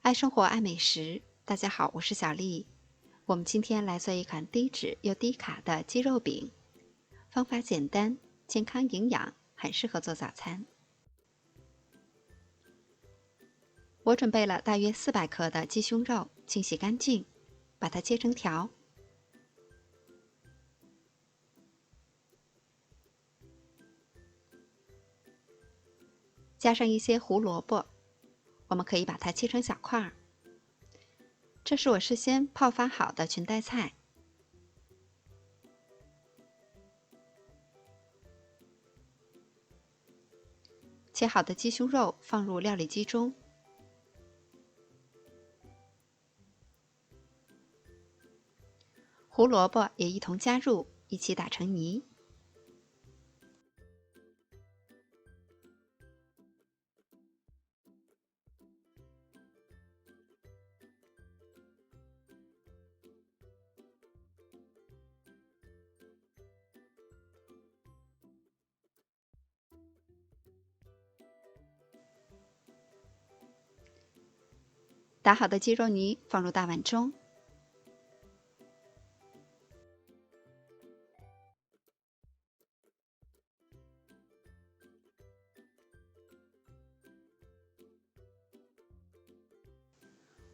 爱生活，爱美食。大家好，我是小丽。我们今天来做一款低脂又低卡的鸡肉饼，方法简单，健康营养，很适合做早餐。我准备了大约400克的鸡胸肉，清洗干净，把它切成条。加上一些胡萝卜，我们可以把它切成小块。这是我事先泡发好的裙带菜。切好的鸡胸肉放入料理机中，胡萝卜也一同加入，一起打成泥。打好的鸡肉泥放入大碗中，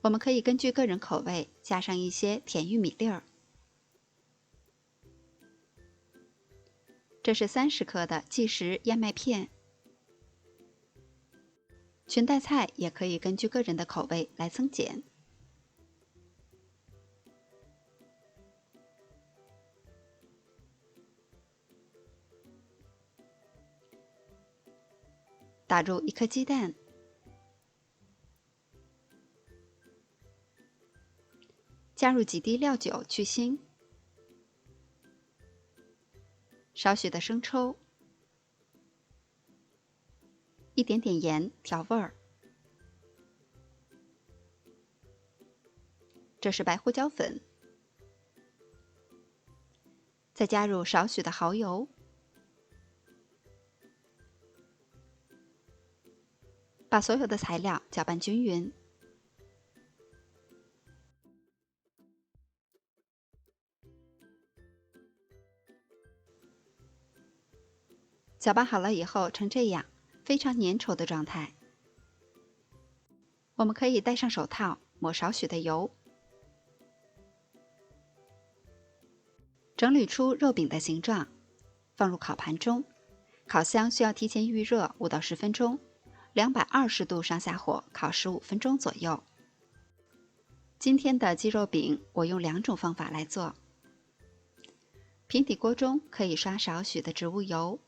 我们可以根据个人口味加上一些甜玉米粒儿。这是30克的即食燕麦片。裙带菜也可以根据个人的口味来增减。打入1颗鸡蛋，加入几滴料酒去腥，少许的生抽，一点点盐调味儿。这是白胡椒粉，再加入少许的蚝油，把所有的材料搅拌均匀。搅拌好了以后成这样，非常粘稠的状态。我们可以戴上手套，抹少许的油，整理出肉饼的形状，放入烤盘中。烤箱需要提前预热5到10分钟，220度上下火烤15分钟左右。今天的鸡肉饼我用2种方法来做。平底锅中可以刷少许的植物油，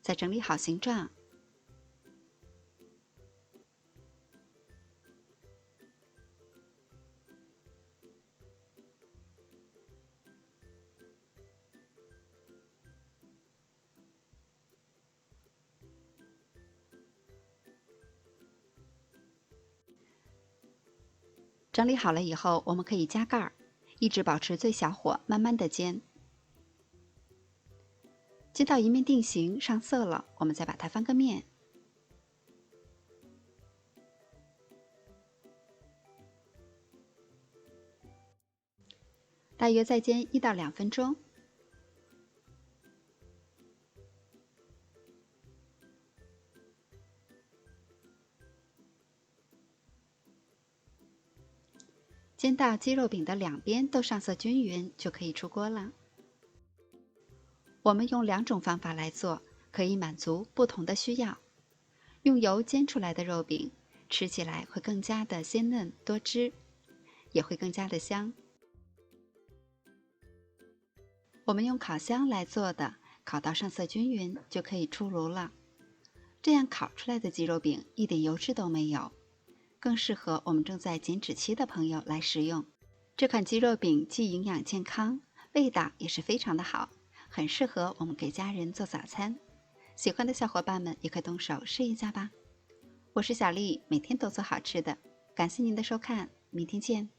再整理好形状。整理好了以后，我们可以加盖儿，一直保持最小火，慢慢的煎。煎到一面定型上色了，我们再把它翻个面。大约再煎1到2分钟。煎到鸡肉饼的两边都上色均匀，就可以出锅了。我们用2种方法来做，可以满足不同的需要。用油煎出来的肉饼，吃起来会更加的鲜嫩多汁，也会更加的香。我们用烤箱来做的，烤到上色均匀就可以出炉了。这样烤出来的鸡肉饼一点油脂都没有，更适合我们正在减脂期的朋友来食用。这款鸡肉饼既营养健康，味道也是非常的好，很适合我们给家人做早餐。喜欢的小伙伴们也可以动手试一下吧。我是小丽，每天都做好吃的。感谢您的收看，明天见。